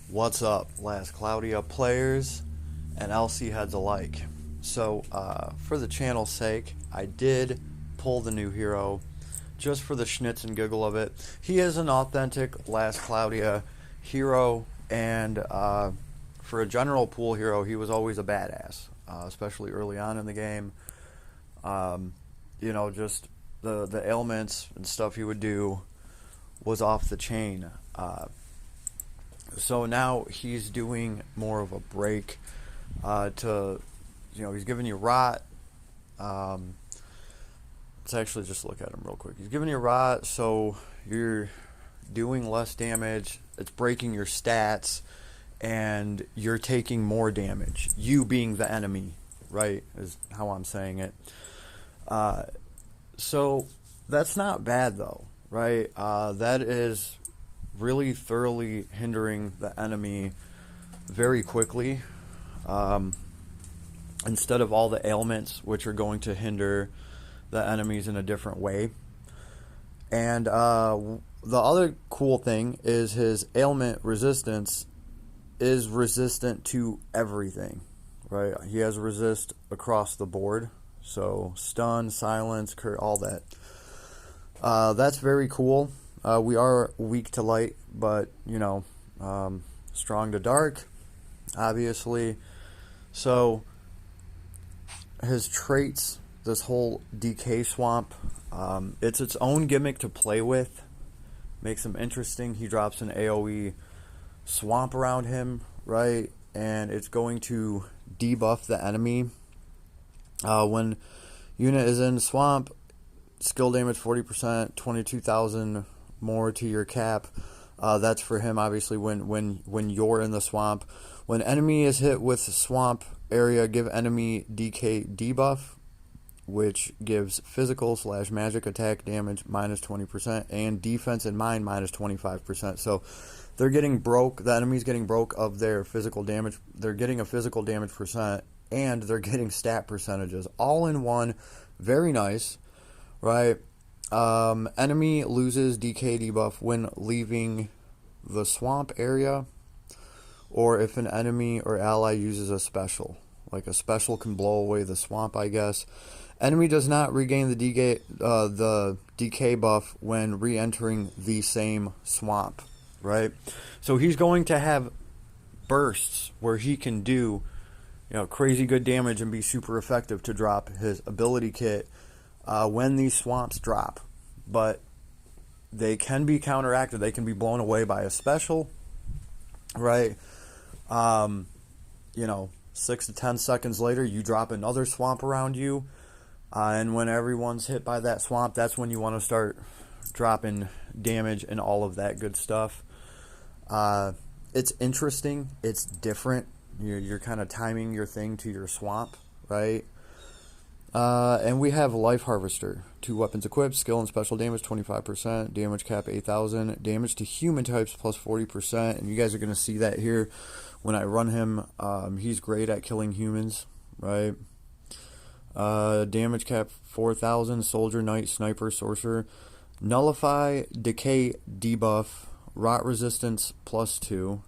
What's up, Last Cloudia players and LC heads alike? So, for the channel's sake, I did pull the new hero just for the schnitz and giggle of it. He is an authentic Last Cloudia hero, and for a general pool hero, he was always a badass, especially early on in the game. Just the ailments and stuff he would do was off the chain. So now he's doing more of a break he's giving you rot. Let's actually just look at him real quick. He's giving you rot, so you're doing less damage. It's breaking your stats, and you're taking more damage. You being the enemy, right, is how I'm saying it. So that's not bad, though, right? That is really thoroughly hindering the enemy very quickly, instead of all the ailments, which are going to hinder the enemies in a different way. And the other cool thing is his ailment resistance is resistant to everything, right? He has resist across the board, so stun, silence, all that. That's very cool. We are weak to light, but strong to dark, obviously. So his traits, this whole Decay swamp, it's its own gimmick to play with. Makes him interesting. He drops an AoE swamp around him, right? And it's going to debuff the enemy. When unit is in swamp, skill damage 40%, 22,000 more to your cap. That's for him, obviously, when you're in the swamp. When enemy is hit with swamp area, give enemy Decay debuff, which gives physical / magic attack damage minus 20% and defense and mind minus 25%. So they're getting broke. The enemy's getting broke of their physical damage. They're getting a physical damage percent, and they're getting stat percentages all in one. Very nice, right? Enemy loses Decay debuff when leaving the swamp area, or if an enemy or ally uses a special. Like a special can blow away the swamp, I guess. Enemy does not regain the decay buff when re-entering the same swamp, right? So he's going to have bursts where he can do crazy good damage and be super effective to drop his ability kit when these swamps drop. But they can be counteracted. They can be blown away by a special, right? 6 to 10 seconds later, you drop another swamp around you. And when everyone's hit by that swamp, that's when you want to start dropping damage and all of that good stuff. It's interesting. It's different. You're kind of timing your thing to your swamp, right? And we have Life Harvester. 2 weapons equipped, skill and special damage 25%, damage cap 8,000, damage to human types plus 40%. And you guys are going to see that here when I run him. He's great at killing humans, right? Damage cap 4,000, soldier, knight, sniper, sorcerer. Nullify, decay debuff, rot resistance plus 2.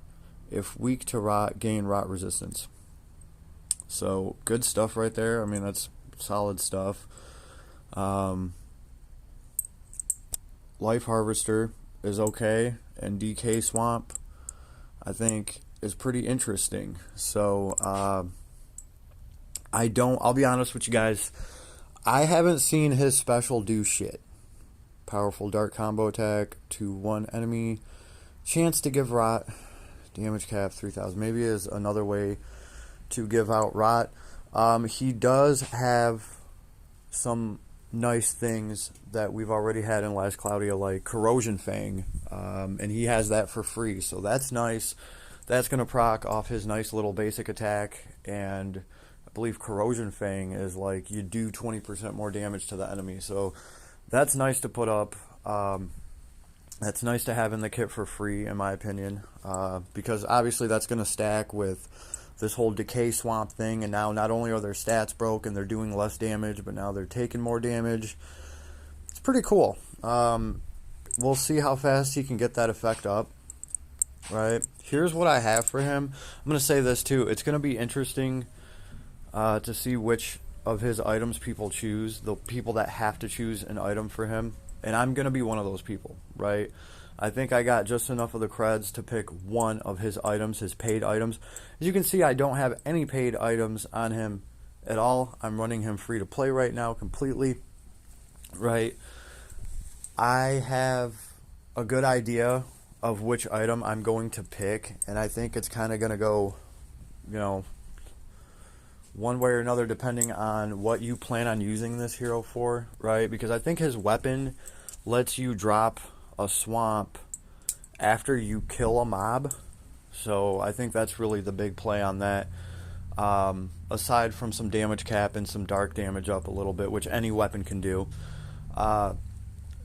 If weak to rot, gain rot resistance. So good stuff right there. I mean, that's solid stuff. Life Harvester is okay, and Decay Swamp, I think, is pretty interesting. So I'll be honest with you guys, I haven't seen his special do shit. Powerful Dark combo attack to one enemy, chance to give rot, damage cap 3,000. Maybe is another way to give out rot. He does have some nice things that we've already had in Last Cloudia, like Corrosion Fang, and he has that for free, so that's nice. That's going to proc off his nice little basic attack, and I believe Corrosion Fang is like you do 20% more damage to the enemy, so that's nice to put up. That's nice to have in the kit for free, in my opinion, because obviously that's going to stack with this whole Decay Swamp thing, and now not only are their stats broke and they're doing less damage, but now they're taking more damage. It's pretty cool. We'll see how fast he can get that effect up. right? Here's what I have for him. I'm going to say this too. It's going to be interesting to see which of his items people choose, the people that have to choose an item for him. And I'm going to be one of those people, right? I think I got just enough of the creds to pick one of his items, his paid items. As you can see, I don't have any paid items on him at all. I'm running him free to play right now completely, right? I have a good idea of which item I'm going to pick, and I think it's kind of going to go, you know, one way or another depending on what you plan on using this hero for, right? Because I think his weapon lets you drop a swamp after you kill a mob. So I think that's really the big play on that. Aside from some damage cap and some dark damage up a little bit, which any weapon can do.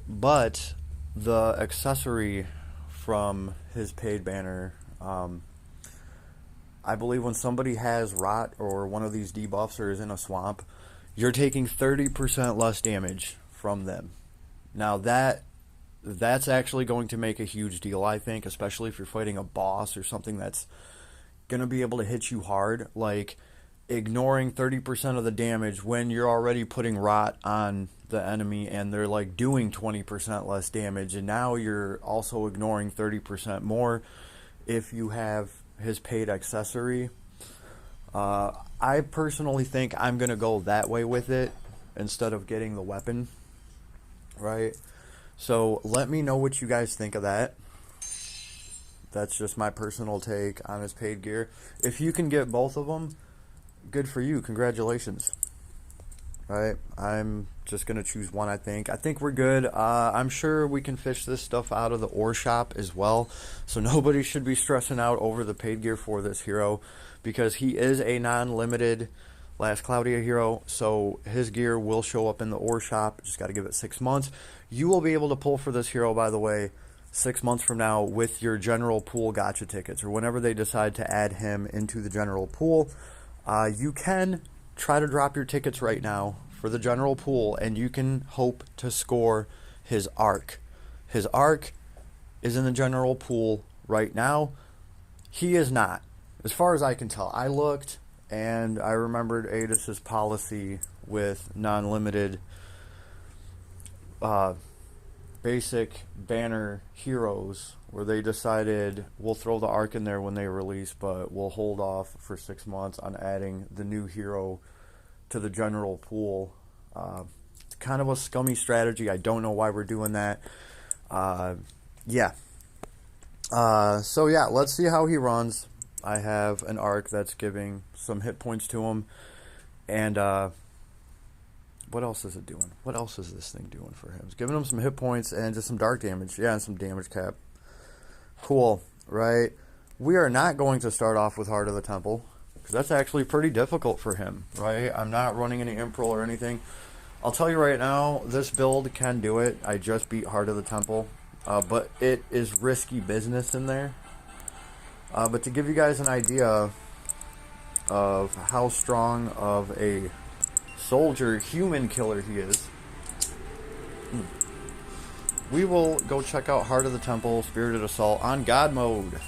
But the accessory from his paid banner, I believe when somebody has rot or one of these debuffs or is in a swamp, you're taking 30% less damage from them. Now that's actually going to make a huge deal, I think, especially if you're fighting a boss or something that's going to be able to hit you hard. Like, ignoring 30% of the damage when you're already putting rot on the enemy and they're like doing 20% less damage, and now you're also ignoring 30% more if you have his paid accessory. I personally think I'm going to go that way with it instead of getting the weapon, right? So let me know what you guys think of that. That's just my personal take on his paid gear. If you can get both of them, good for you. Congratulations. Right? I'm just going to choose one, I think. I think we're good. I'm sure we can fish this stuff out of the ore shop as well. So nobody should be stressing out over the paid gear for this hero, because he is a non-limited Last Cloudia hero. So his gear will show up in the ore shop. Just got to give it 6 months. You will be able to pull for this hero, by the way, 6 months from now with your general pool gacha tickets, or whenever they decide to add him into the general pool. You can try to drop your tickets right now for the general pool, and you can hope to score his arc. His arc is in the general pool right now. He is not, as far as I can tell. I looked, and I remembered Adis's policy with non-limited basic banner heroes, where they decided we'll throw the arc in there when they release, but we'll hold off for 6 months on adding the new hero to the general pool. It's kind of a scummy strategy. I don't know why we're doing that. Yeah. So yeah, let's see how he runs. I have an arc that's giving some hit points to him, and what else is it doing? What else is this thing doing for him? It's giving him some hit points and just some dark damage. Yeah, and some damage cap. Cool, right? We are not going to start off with Heart of the Temple, because that's actually pretty difficult for him, right? I'm not running any Impril or anything. I'll tell you right now, this build can do it. I just beat Heart of the Temple, but it is risky business in there. But to give you guys an idea of how strong of a soldier human killer he is, we will go check out Heart of the Temple Spirited Assault on God mode.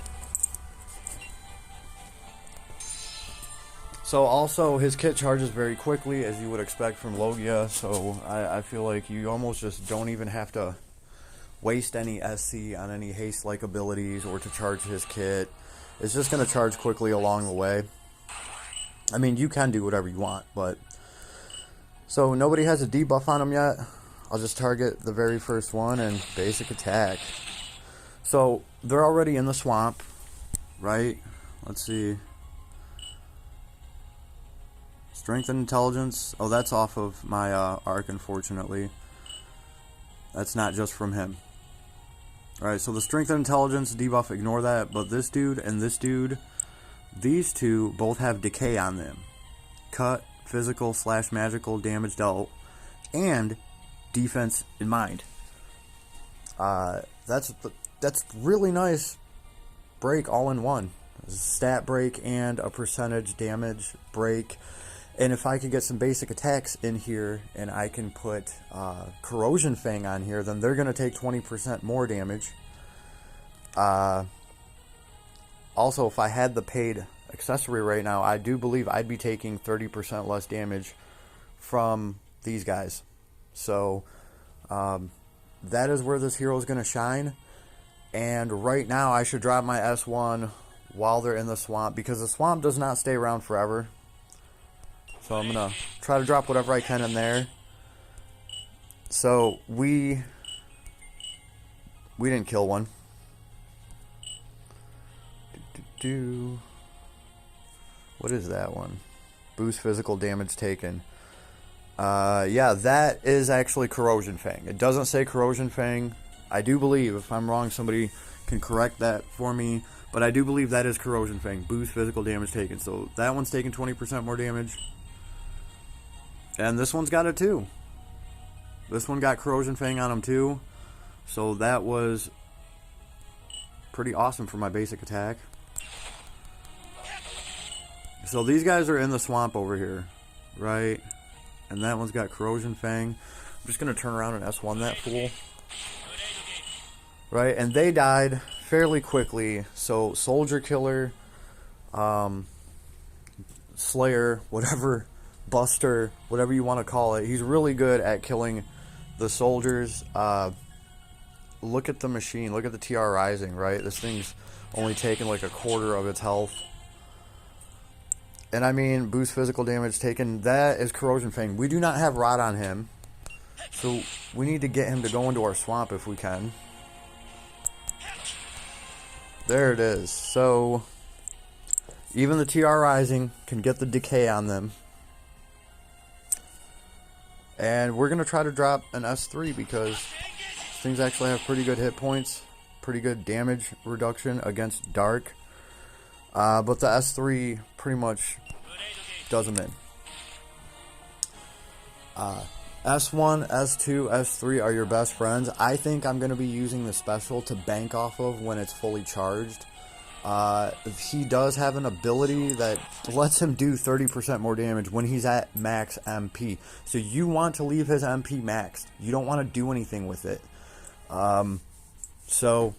So also his kit charges very quickly, as you would expect from Logia, so I feel like you almost just don't even have to waste any SC on any haste-like abilities or to charge his kit. It's just going to charge quickly along the way. I mean, you can do whatever you want, but... So nobody has a debuff on him yet. I'll just target the very first one and basic attack. So they're already in the swamp, right? Let's see. Strength and intelligence. Oh, that's off of my arc, unfortunately. That's not just from him. Alright, so the strength and intelligence debuff, ignore that. But this dude and this dude, these two both have decay on them. Cut, physical / magical damage dealt, and defense in mind. That's really nice break all in one. Stat break and a percentage damage break. And if I could get some basic attacks in here and I can put Corrosion Fang on here, then they're going to take 20% more damage. also, if I had the paid accessory right now, I do believe I'd be taking 30% less damage from these guys. So that is where this hero is going to shine. And right now I should drop my S1 while they're in the swamp, because the swamp does not stay around forever. So I'm going to try to drop whatever I can in there. So we didn't kill one. What is that one? Boost physical damage taken. Yeah, that is actually Corrosion Fang. It doesn't say Corrosion Fang. I do believe, if I'm wrong, somebody can correct that for me. But I do believe that is Corrosion Fang. Boost physical damage taken. So that one's taking 20% more damage. And this one's got it too. This one got Corrosion Fang on him too. So that was pretty awesome for my basic attack. So these guys are in the swamp over here, right? And that one's got Corrosion Fang. I'm just going to turn around and S1 that fool. Right? And they died fairly quickly. So Soldier Killer, Slayer, whatever, Buster, whatever you want to call it. He's really good at killing the soldiers. Look at the machine. Look at the TR Rising, right? This thing's only taken like a quarter of its health. And I mean, boost physical damage taken. That is Corrosion Fang. We do not have Rot on him. So we need to get him to go into our swamp if we can. There it is. So even the TR Rising can get the Decay on them. And we're going to try to drop an S3 because things actually have pretty good hit points. Pretty good damage reduction against Dark. But the S3 pretty much does them in. S1, S2, S3 are your best friends. I think I'm going to be using the special to bank off of when it's fully charged. He does have an ability that lets him do 30% more damage when he's at max MP. So you want to leave his MP maxed. You don't want to do anything with it. So,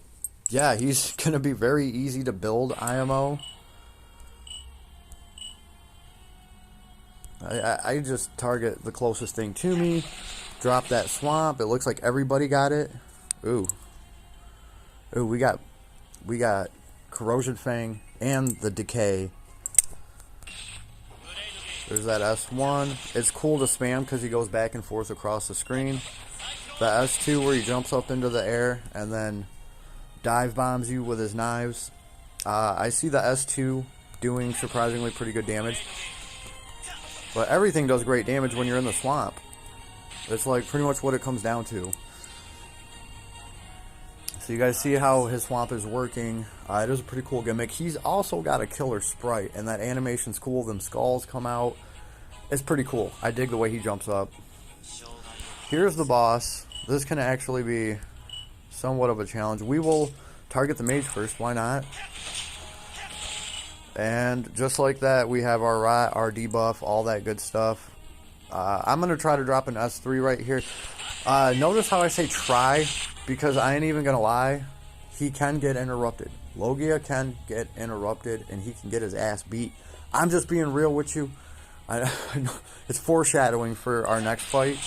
yeah, he's going to be very easy to build IMO. I just target the closest thing to me. Drop that swamp. It looks like everybody got it. Ooh. Ooh, we got Corrosion Fang and the Decay. There's that S1. It's cool to spam because he goes back and forth across the screen. The S2 where he jumps up into the air and then dive bombs you with his knives. I see the S2 doing surprisingly pretty good damage. But everything does great damage when you're in the swamp. It's like pretty much what it comes down to. So you guys see how his swamp is working. It is a pretty cool gimmick. He's also got a killer sprite, and that animation's cool. Them skulls come out. It's pretty cool. I dig the way he jumps up. Here's the boss. This can actually be somewhat of a challenge. We will target the mage first. Why not? And just like that, we have our rot, our debuff, all that good stuff. I'm going to try to drop an S3 right here. Notice how I say try, because I ain't even going to lie. He can get interrupted. Logia can get interrupted, and he can get his ass beat. I'm just being real with you. I know it's foreshadowing for our next fight.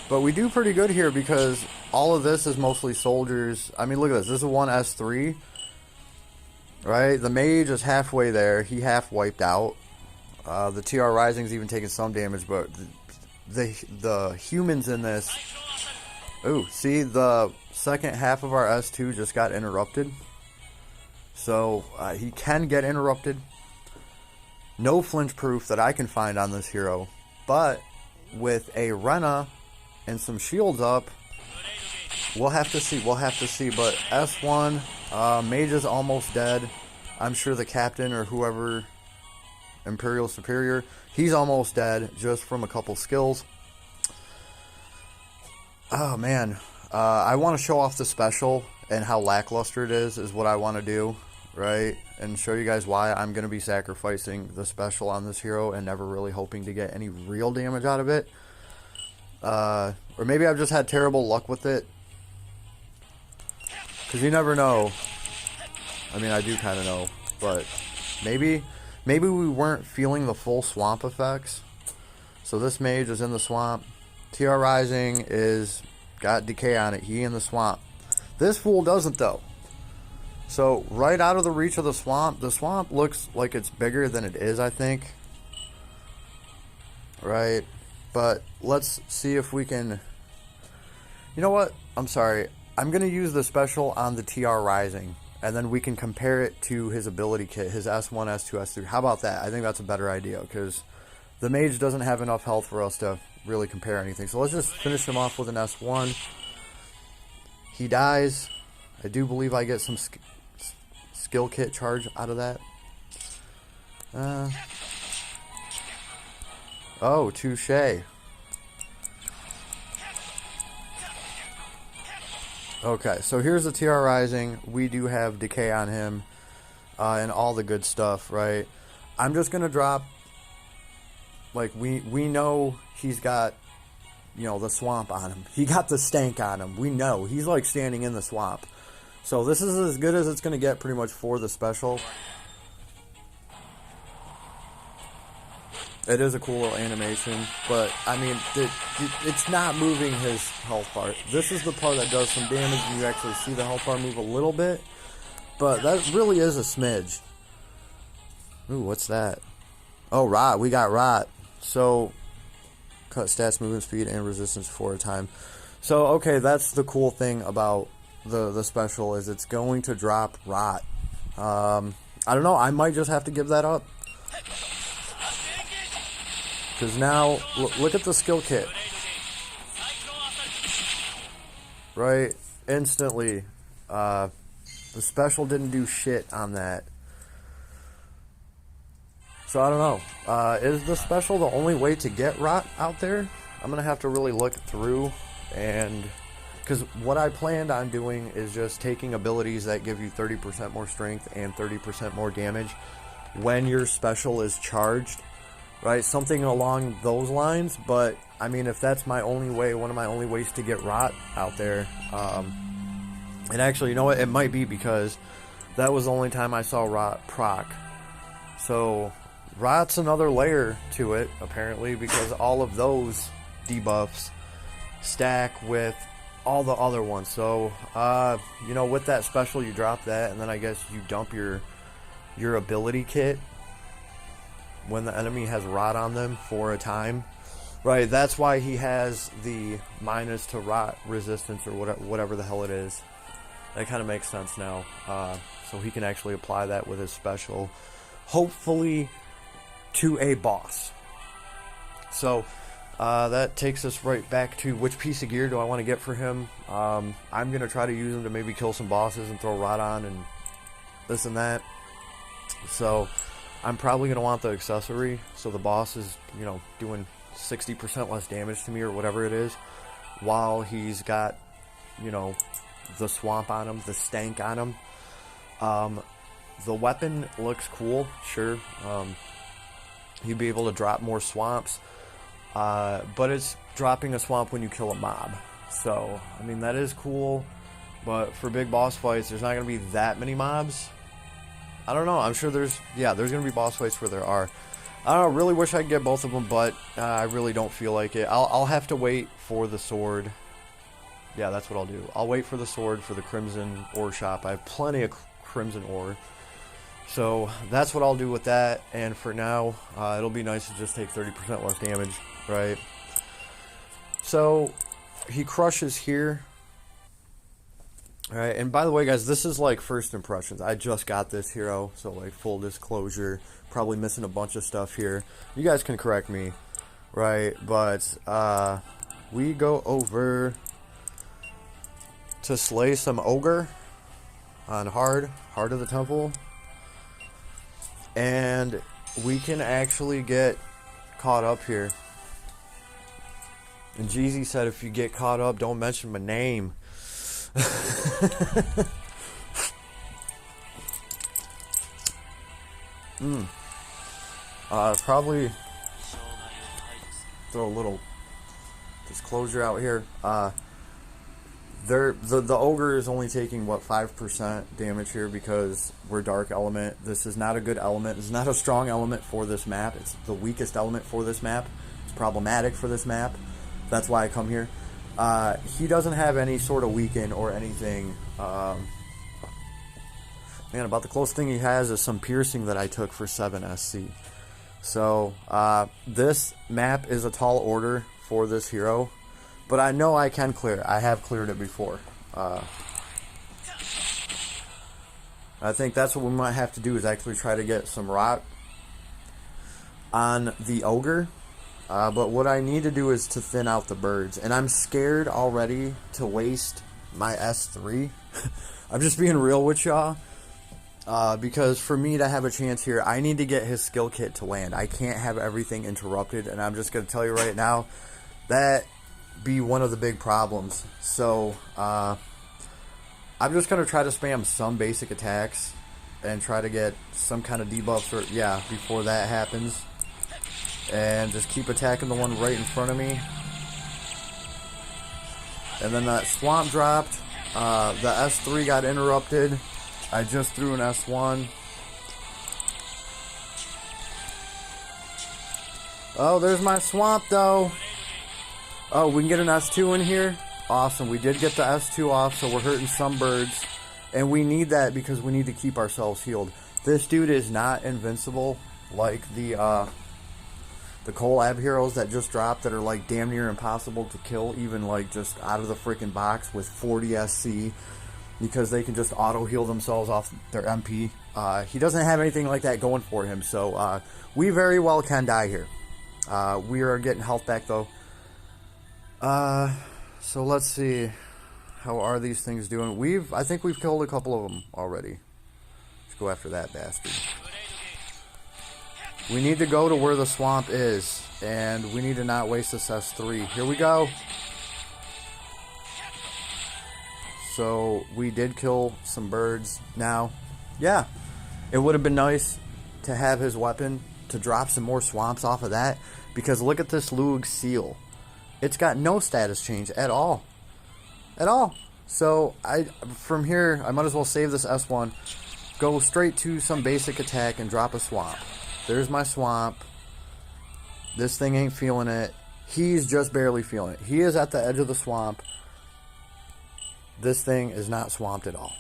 But we do pretty good here because all of this is mostly soldiers. I mean, look at this. This is one S3. Right? The mage is halfway there. He half wiped out. The TR Rising's even taking some damage, but the humans in this... Ooh, see, the second half of our S2 just got interrupted. So, he can get interrupted. No flinch proof that I can find on this hero. But, with a Rena and some shields up, we'll have to see. We'll have to see. But S1, mage is almost dead. I'm sure the captain or whoever, Imperial Superior, he's almost dead just from a couple skills. Oh, man. I want to show off the special and how lackluster it is what I want to do, right? And show you guys why I'm going to be sacrificing the special on this hero and never really hoping to get any real damage out of it. Or maybe I've just had terrible luck with it. Because you never know. I mean, I do kind of know, but maybe we weren't feeling the full swamp effects. So this mage is in the swamp. TR Rising is got Decay on it. He in the swamp. This fool doesn't though. So right out of the reach of the swamp looks like it's bigger than it is, I think. Right, but let's see if we can. You know what? I'm sorry. I'm gonna use the special on the TR Rising, and then we can compare it to his ability kit, his S1, S2, S3. How about that? I think that's a better idea, because the mage doesn't have enough health for us to really compare anything. So let's just finish him off with an S1. He dies. I do believe I get some skill kit charge out of that. Oh, touche. Okay, so here's the TR Rising. We do have Decay on him, and all the good stuff, right? I'm just gonna drop, like, we know he's got, you know, the swamp on him. He got the stank on him. We know. He's, like, standing in the swamp. So this is as good as it's gonna get pretty much for the special. It is a cool little animation, but, I mean, it's not moving his health bar. This is the part that does some damage, and you actually see the health bar move a little bit, but that really is a smidge. Ooh, what's that? Oh, rot. We got rot. So, cut stats, movement speed, and resistance for a time. So, okay, that's the cool thing about the special, is it's going to drop rot. I don't know, I might just have to give that up. Because now, look at the skill kit. Right? Instantly. The special didn't do shit on that. So I don't know. Is the special the only way to get rot out there? I'm going to have to really look through. And because what I planned on doing is just taking abilities that give you 30% more strength and 30% more damage when your special is charged. Right, something along those lines. But I mean, if that's my only way, one of my only ways to get rot out there, and actually, you know what, it might be, because that was the only time I saw rot proc. So rot's another layer to it, apparently, because all of those debuffs stack with all the other ones. So you know, with that special, you drop that, and then I guess you dump your ability kit when the enemy has rot on them for a time. Right, that's why he has the minus to rot resistance, or whatever the hell it is. That kind of makes sense now. So he can actually apply that with his special, hopefully to a boss. So that takes us right back to which piece of gear do I want to get for him. I'm going to try to use him to maybe kill some bosses and throw rot on and this and that. So I'm probably going to want the accessory, so the boss is, you know, doing 60% less damage to me, or whatever it is, while he's got, you know, the swamp on him, the stank on him. The weapon looks cool, sure. You'd be able to drop more swamps, but it's dropping a swamp when you kill a mob. So, I mean, that is cool, but for big boss fights, there's not going to be that many mobs. I don't know. I'm sure there's going to be boss fights where there are. I don't know. Really wish I could get both of them, but I really don't feel like it. I'll have to wait for the sword. Yeah, that's what I'll do. I'll wait for the sword for the Crimson Ore Shop. I have plenty of Crimson Ore. So that's what I'll do with that. And for now, it'll be nice to just take 30% less damage, right? So he crushes here. Alright, and by the way, guys, this is like first impressions. I just got this hero, so like full disclosure, probably missing a bunch of stuff here. You guys can correct me, right? But we go over to slay some ogre on Heart of the Temple, and we can actually get caught up here. And Jeezy said, if you get caught up, don't mention my name. Probably throw a little disclosure out here. the ogre is only taking what 5% damage here because we're dark element. This is not a good element. It's not a strong element for this map. It's the weakest element for this map. It's problematic for this map. That's why I come here. He doesn't have any sort of weaken or anything. Man, about the closest thing he has is some piercing that I took for 7 SC. So this map is a tall order for this hero. But I know I can clear it. I have cleared it before. I think that's what we might have to do is actually try to get some rot on the ogre. But what I need to do is to thin out the birds. And I'm scared already to waste my S3. I'm just being real with y'all. Because for me to have a chance here, I need to get his skill kit to land. I can't have everything interrupted. And I'm just going to tell you right now that be one of the big problems. So I'm just going to try to spam some basic attacks and try to get some kind of debuffs or before that happens, and just keep attacking the one right in front of me. And then that swamp dropped. The S3 got interrupted. I just threw an S1. Oh, there's my swamp though. Oh, we can get an S2 in here? Awesome. We did get the S2 off, so we're hurting some birds. And we need that because we need to keep ourselves healed. This dude is not invincible like the collab heroes that just dropped that are like damn near impossible to kill, even like just out of the freaking box with 40 SC, because they can just auto heal themselves off their MP. He doesn't have anything like that going for him, so we very well can die here. We are getting health back though. So let's see. How are these things doing? I think we've killed a couple of them already. Let's go after that bastard. We need to go to where the swamp is, and we need to not waste this S3. Here we go. So we did kill some birds. Now, yeah, it would have been nice to have his weapon to drop some more swamps off of that, because look at this Lug seal. It's got no status change at all. At all. So from here, I might as well save this S1, go straight to some basic attack and drop a swamp. There's my swamp. This thing ain't feeling it. He's just barely feeling it. He is at the edge of the swamp. This thing is not swamped at all.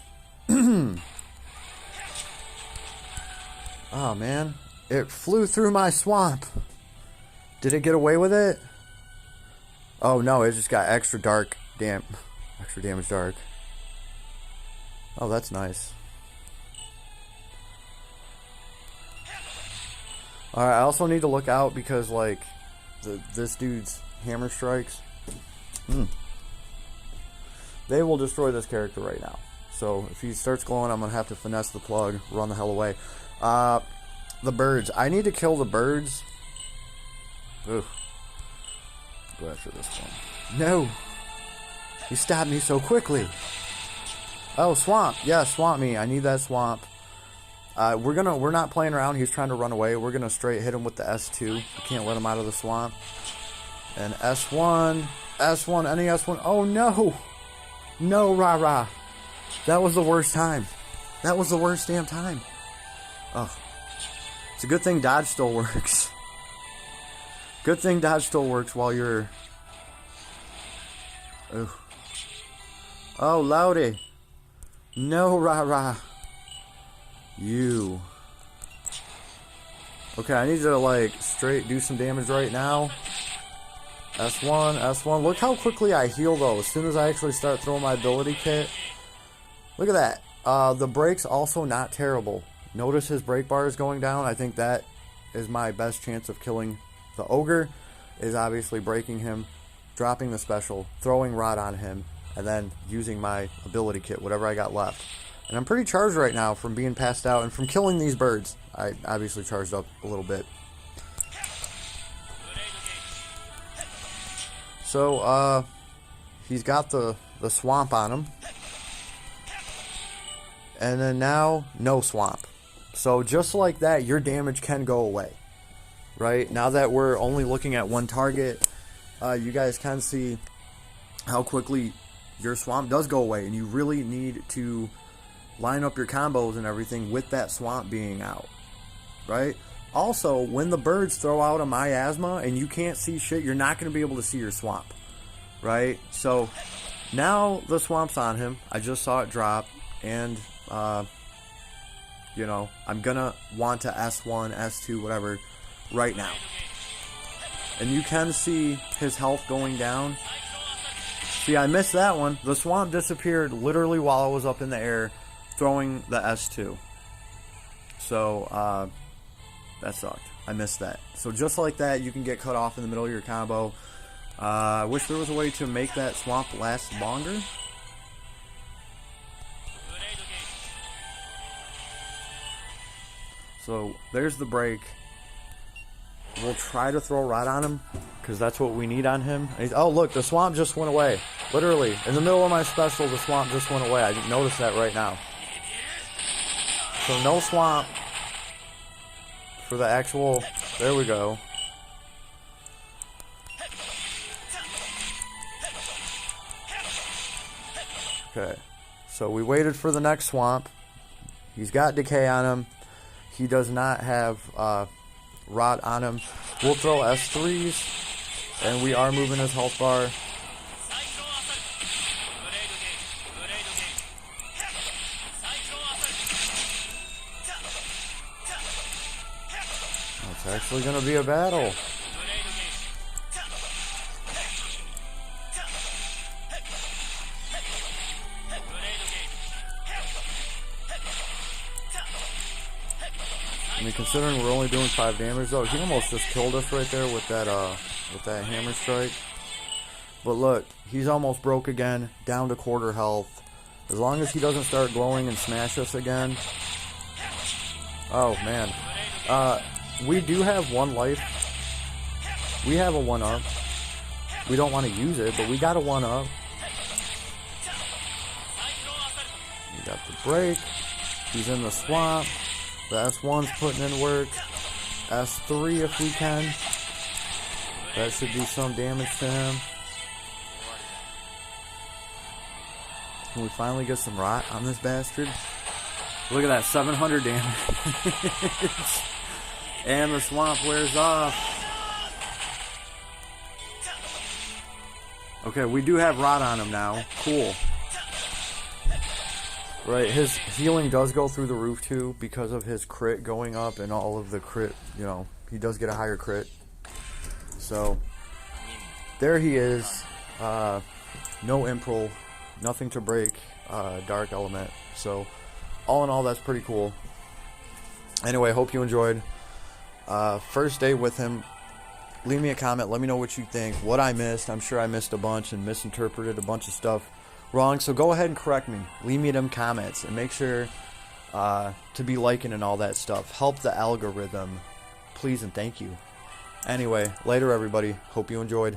Oh man, it flew through my swamp. Did it get away with it? Oh no, it just got extra dark. Extra damage dark. Oh, that's nice. Alright, I also need to look out because like this dude's hammer strikes, they will destroy this character right now. So if he starts glowing, I'm gonna have to finesse the plug, run the hell away. The birds. I need to kill the birds. Ooh. Go after this one. No! You stabbed me so quickly. Oh, swamp. Yeah, swamp me. I need that swamp. We're not playing around. He's trying to run away. We're gonna straight hit him with the S2. We can't let him out of the swamp. And S1, any S1. Oh no! No, rah. That was the worst time. That was the worst damn time. Oh. It's a good thing dodge still works. Good thing dodge still works while you're... Oh. Oh, Loudy. No, rah. You. Okay, I need to, like, straight do some damage right now. S1. Look how quickly I heal, though, as soon as I actually start throwing my ability kit. Look at that. The break's also not terrible. Notice his break bar is going down. I think that is my best chance of killing the ogre, is obviously breaking him, dropping the special, throwing rot on him, and then using my ability kit, whatever I got left. And I'm pretty charged right now from being passed out and from killing these birds. I obviously charged up a little bit. So, he's got the swamp on him. And then now, no swamp. So just like that, your damage can go away. Right? Now that we're only looking at one target, you guys can see how quickly your swamp does go away, and you really need to line up your combos and everything with that swamp being out, right? Also, when the birds throw out a miasma and you can't see shit, you're not going to be able to see your swamp, right? So now the swamp's on him. I just saw it drop, and you know, I'm gonna want to S1, S2, whatever, right now. And you can see his health going down. See, I missed that one. The swamp disappeared literally while I was up in the air throwing the S2. So, that sucked. I missed that. So just like that, you can get cut off in the middle of your combo. I wish there was a way to make that swamp last longer. So there's the break. We'll try to throw Rod on him, because that's what we need on him. Oh, look, the swamp just went away. Literally, in the middle of my special, the swamp just went away. I didn't notice that right now. So no swamp for the actual... There we go. Okay, so we waited for the next swamp. He's got Decay on him. He does not have Rot on him. We'll throw S3s, and we are moving his health bar. It's actually going to be a battle. I mean, considering we're only doing 5 damage, though, he almost just killed us right there with that hammer strike. But look, he's almost broke again, down to quarter health. As long as he doesn't start glowing and smash us again. Oh man, we do have 1 life. We have a 1-up. We don't want to use it, but we got a 1-up. We got the break. He's in the swamp. The S1's putting in work. S3 if we can. That should do some damage to him. Can we finally get some rot on this bastard? Look at that, 700 damage. And the swamp wears off. Okay, we do have rot on him now. Cool. Right, his healing does go through the roof too because of his crit going up and all of the crit, you know, he does get a higher crit. So, there he is. No impro, nothing to break dark element. So, all in all, that's pretty cool. Anyway, hope you enjoyed. First day with him. Leave me a comment, let me know what you think, what I missed. I'm sure I missed a bunch and misinterpreted a bunch of stuff wrong, so go ahead and correct me. Leave me them comments and make sure to be liking and all that stuff. Help the algorithm, please and thank you. Anyway, later everybody. Hope you enjoyed.